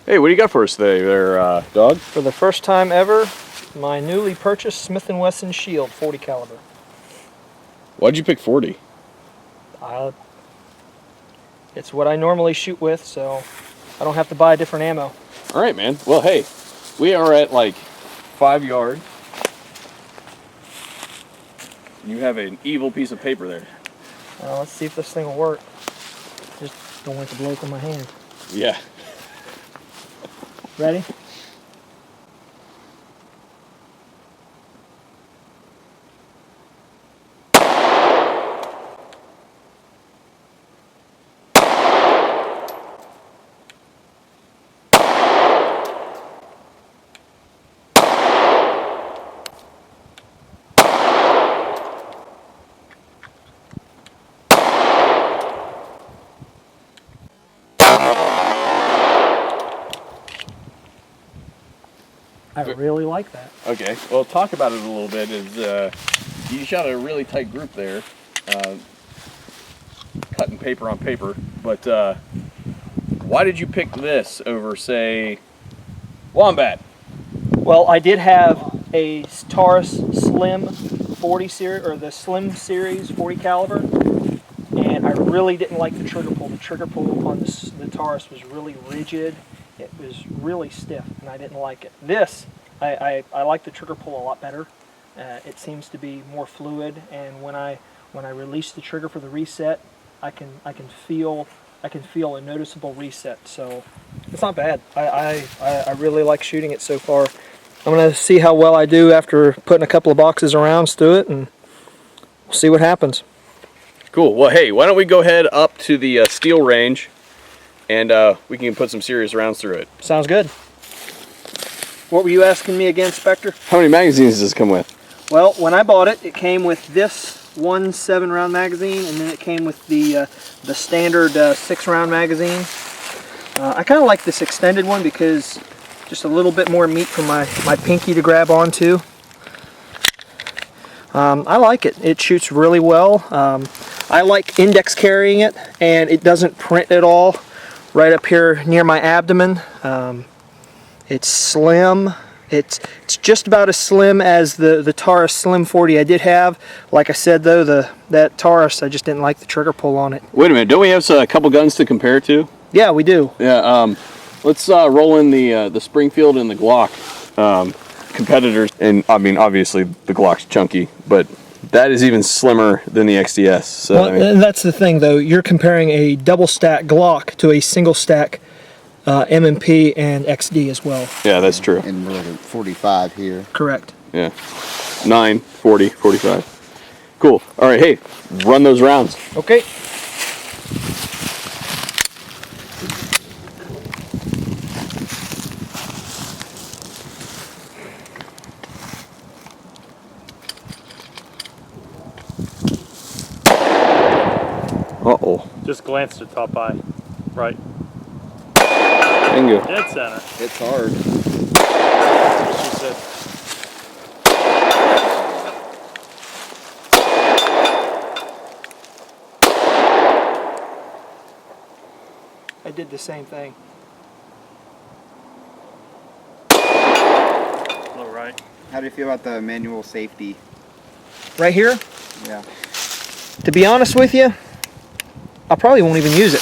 Hey, what do you got for us today there, Dog? For the first time ever, my newly purchased Smith & Wesson Shield 40 caliber. Why'd you pick 40? It's what I normally shoot with, so I don't have to buy different ammo. All right, man. Well, hey, we are at like 5 yards. You have an evil piece of paper there. Let's see if this thing will work. Just don't want it to blow up in my hand. Yeah. Ready? I really like that. Okay. Well, talk about it a little bit. You shot a really tight group there, cutting paper on paper. But why did you pick this over, say, Wombat? Well, I did have a Taurus Slim 40 series, or the Slim series 40 caliber, and I really didn't like the trigger pull. The trigger pull on the Taurus was really rigid. It was really stiff, and I didn't like it. This, I like the trigger pull a lot better. It seems to be more fluid, and when I release the trigger for the reset, I can feel a noticeable reset. So it's not bad. I really like shooting it so far. I'm gonna see how well I do after putting a couple of boxes of rounds through it, and we'll see what happens. Cool. Well, hey, why don't we go ahead up to the steel range, and we can put some serious rounds through it. Sounds good. What were you asking me again, Spectre? How many magazines does this come with? Well, when I bought it, it came with this one 7-round magazine, and then it came with the standard 6-round magazine. I kind of like this extended one because just a little bit more meat for my pinky to grab onto. I like it. It shoots really well. I like index carrying it, and it doesn't print at all right up here near my abdomen. It's slim. It's just about as slim as the Taurus Slim 40 I did have. Like I said though, that Taurus, I just didn't like the trigger pull on it. Wait a minute, don't we have a couple guns to compare to? Yeah, we do. Yeah, let's roll in the Springfield and the Glock competitors. And I mean, obviously the Glock's chunky, but that is even slimmer than the XDS. So, Well, I mean, and that's the thing though, you're comparing a double stack Glock to a single stack M&P and XD as well. yeah, that's true. And we're at 45 here. Correct. Yeah, 9, 40, 45. Cool. All right, hey, run those rounds. Okay. Uh-oh. Just glance to top eye. Right. Bingo. Dead center. It's hard. She said. I did the same thing. A little right. How do you feel about the manual safety? Right here, Yeah. to be honest with you, I probably won't even use it.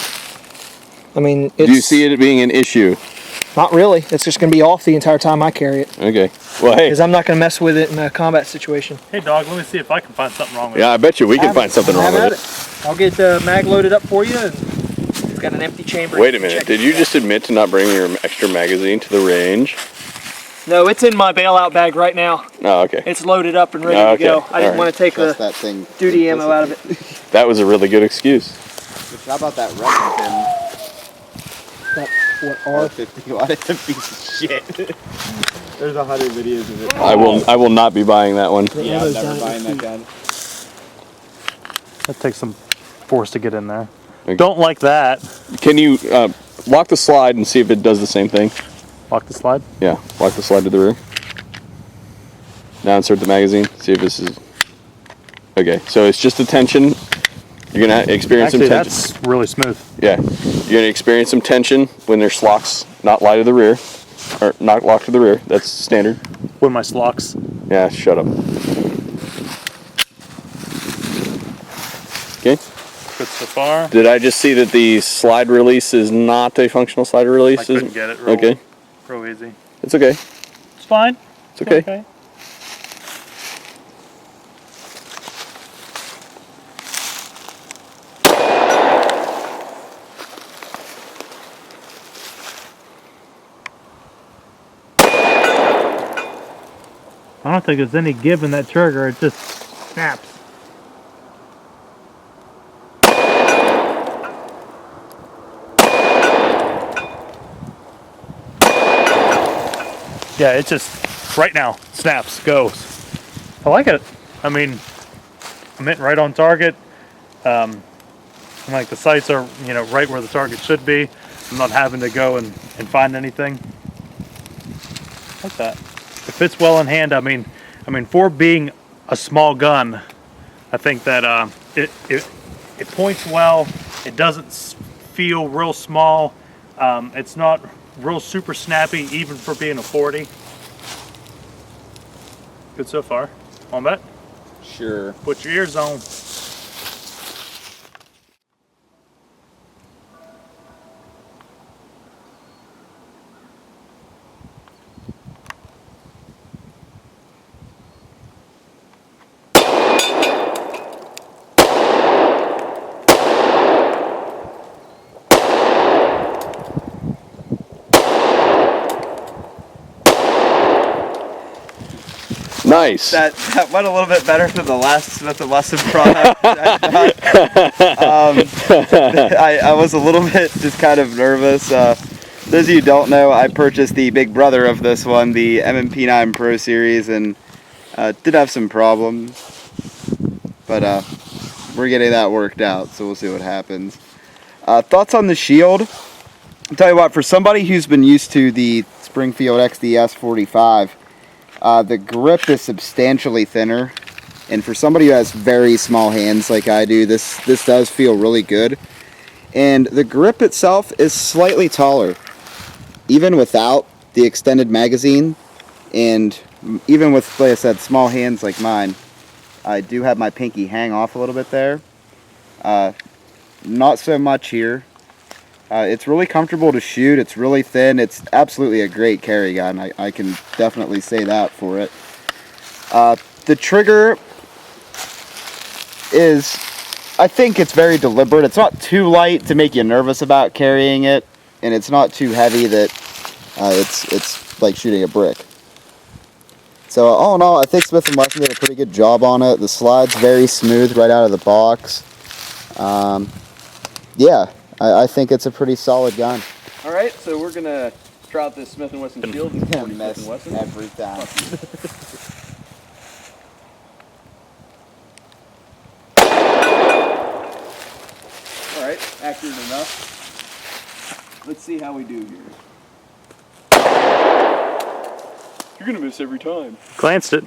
I mean, it's Do you see it being an issue? not really. It's just going to be off the entire time I carry it. Okay. Well, hey. Because I'm not going to mess with it in a combat situation. Hey dog, let me see if I can find something wrong with Yeah, I bet you we can find something wrong Have with at it. I'll get the mag loaded up for you. And it's got an empty chamber. Wait a You can minute. check Did it you out. just admit to not bringing your extra magazine to the range? No, it's in my bailout bag right now. Oh, okay. It's loaded up and ready Oh, to okay. go. I didn't All want to take Trust the that thing. duty ammo out of it. That was a really good excuse. How about that Remington That, what R50? Why it's a piece of shit. There's 100 videos of it. I will not be buying that one. The Yeah, ammo's I'm down never at your buying that feet. gun. That takes some force to get in there. Okay. Don't like that. Can you lock the slide and see if it does the same thing? Lock the slide. Yeah, lock the slide to the rear. Now insert the magazine. See if this is... Okay, so it's just the tension You're gonna experience Actually, some tension. that's really smooth. Yeah, you're gonna experience some tension when their slocks not lie to the rear, or not locked to the rear. That's standard. With my slocks. Yeah, shut up. Okay. Good so far. Did I just see that the slide release is not a functional slide release? I couldn't get it real, Okay. real easy. It's okay. It's fine. It's okay. I don't think there's any give in that trigger. It just snaps. Yeah, it just, right now, snaps, goes. I like it. I mean, I'm hitting right on target. Like the sights are, you know, right where the target should be. I'm not having to go and find anything. Like that. It fits well in hand. I mean, for being a small gun, I think that it points well. It doesn't feel real small. It's not real super snappy, even for being a 40. Good so far. On bet? Sure. Put your ears on. Nice. That went a little bit better than the last Smith & Wesson product. I was a little bit just kind of nervous. Those of you who don't know, I purchased the big brother of this one, the MMP9 Pro Series, and did have some problems. But we're getting that worked out, so we'll see what happens. Thoughts on the shield? I'll tell you what, for somebody who's been used to the Springfield XDS 45, the grip is substantially thinner, and for somebody who has very small hands like I do, this does feel really good. And the grip itself is slightly taller, even without the extended magazine, and even with, like I said, small hands like mine. I do have my pinky hang off a little bit there. Not so much here. It's really comfortable to shoot. It's really thin. It's absolutely a great carry gun. I can definitely say that for it. The trigger is, I think it's very deliberate. It's not too light to make you nervous about carrying it, and it's not too heavy that it's like shooting a brick. So all in all, I think Smith & Wesson did a pretty good job on it. The slide's very smooth right out of the box. Yeah. I think it's a pretty solid gun. All right, so we're gonna try out this Smith & Wesson shield. It's gonna miss every time. All right, accurate enough. Let's see how we do here. You're gonna miss every time. Glanced it.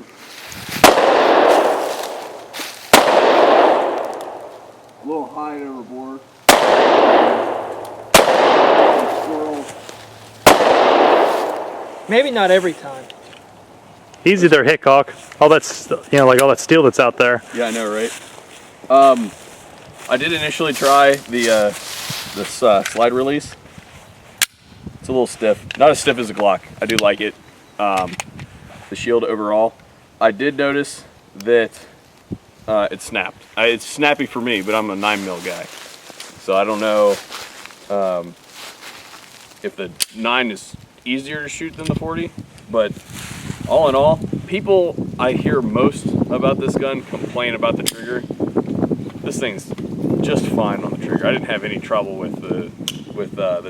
A little high and overboard. Maybe not every time. Easy there, Hickok. All that's, you know, like all that steel that's out there. Yeah, I know, right? I did initially try the this slide release. It's a little stiff. Not as stiff as a Glock. I do like it. The shield overall. I did notice that it snapped. It's snappy for me, but I'm a 9mm guy. So I don't know if the 9 is easier to shoot than the 40, but all in all, people I hear most about this gun complain about the trigger. This thing's just fine on the trigger. I didn't have any trouble with the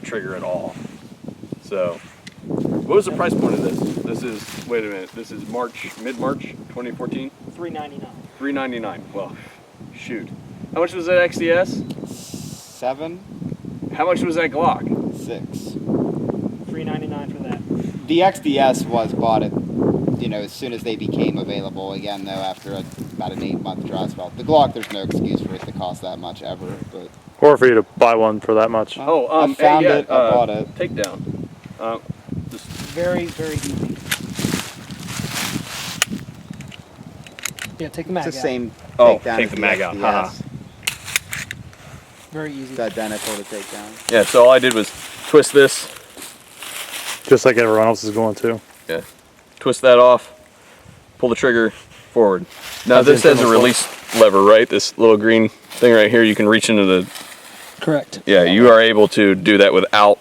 trigger at all. So, what was the price point of this? This is, wait a minute, this is mid-March 2014? $399. $399. Well, shoot. How much was that XDS? 7, How much was that Glock? 6. $399 for that. The XDS was bought at, you know, as soon as they became available again, though, after a about an 8-month dry spell. The Glock, there's no excuse for it to cost that much ever, but Or for you to buy one for that much. I found hey, yeah, it, I bought it. Takedown. Very, very easy. Yeah, take the mag It's the out. same Oh, takedown take as the mag out, haha. SDS. Very easy. It's identical to takedown. Yeah, so all I did was twist this. Just like everyone else is going to. Yeah. Twist that off. Pull the trigger forward. Now How's the this has a internal release lever, right? This little green thing right here. You can reach into the. Correct. Yeah, you are able to do that without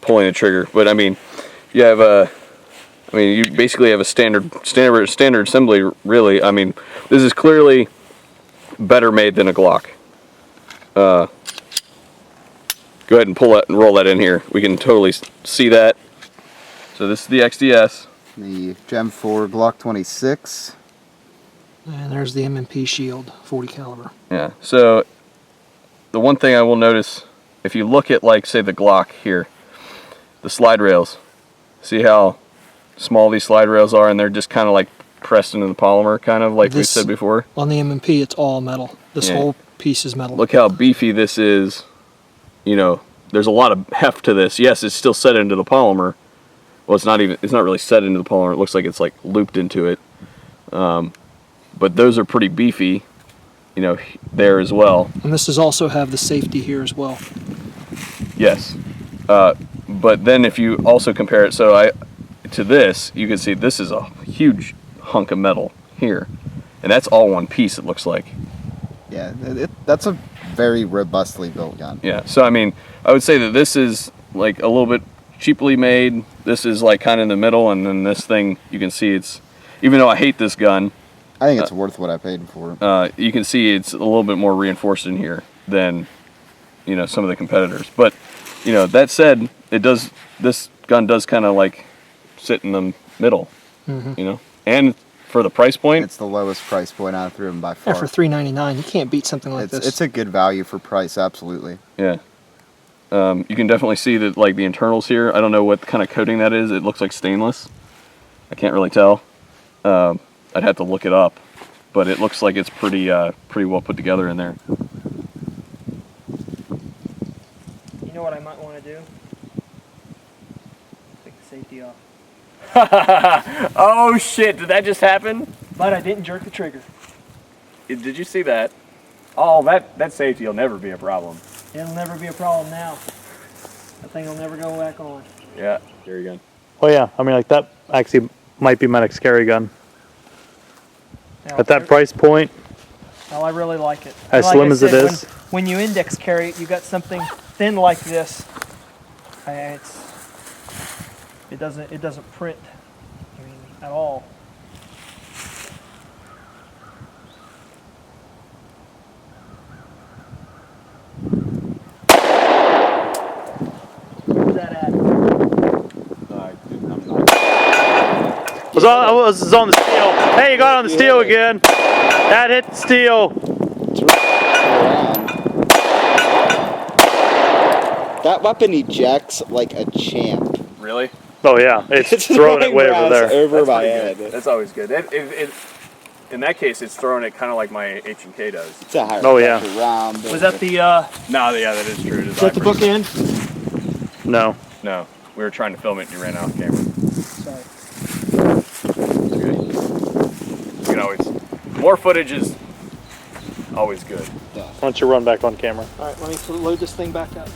pulling the trigger. But I mean, you have a. I mean, you basically have a standard assembly. Really, I mean, this is clearly better made than a Glock. Go ahead and pull that and roll that in here. We can totally see that. So this is the XDS. The Gem 4 Glock 26. And there's the M&P shield, 40 caliber. Yeah. So the one thing I will notice, if you look at, like, say, the Glock here, the slide rails. See how small these slide rails are, and they're just kind of like pressed into the polymer, kind of like we said before. On the M&P, it's all metal. This Yeah. whole piece is metal. Look how beefy this is. You know, there's a lot of heft to this. Yes, it's still set into the polymer. Well, it's not really set into the polymer. It looks like it's like looped into it. But those are pretty beefy, you know, there as well. And this does also have the safety here as well. Yes. But then if you also compare it, to this, you can see this is a huge hunk of metal here. And that's all one piece, it looks like. Yeah, that's a very robustly built gun. Yeah, so I mean, I would say that this is like a little bit cheaply made. This is like kind of in the middle, and then this thing, you can see it's, even though I hate this gun, I think it's worth what I paid for it. you can see it's a little bit more reinforced in here than, you know, some of the competitors. But, you know, that said, this gun does kind of like sit in the middle, you know, and for the price point, It's the lowest price point out of them by far. Yeah, for $3.99, you can't beat something like this. It's a good value for price, absolutely. yeah. You can definitely see that, like, the internals here. I don't know what kind of coating that is. It looks like stainless. I can't really tell. I'd have to look it up, but it looks like it's pretty well put together in there. You know what I might want to do? Take the safety off. Oh shit! Did that just happen? But I didn't jerk the trigger. Did you see that? Oh, that safety will never be a problem. It'll never be a problem now. That thing will never go back on. Yeah, there you go. Oh yeah, I mean, like, that actually might be my next carry gun. Now, At that price point, I really like it. As Like slim I as it said, is. When you index carry it, you got something thin like this. It doesn't print, I mean, at all. Where's that at? I was on the steel. Hey, you got on the steel again. That hit the steel. That weapon ejects like a champ. Really? Oh yeah, it's throwing it way over there. Over That's my pretty head. good. That's always good. In that case, it's throwing it kind of like my H&K does. It's a higher Oh, yeah. pressure round. Was that the, No, yeah, that is true. is that the bookend? No. No, we were trying to film it and you ran out of camera. Sorry. You can always, more footage is always good. Why don't you run back on camera? All right, let me load this thing back up.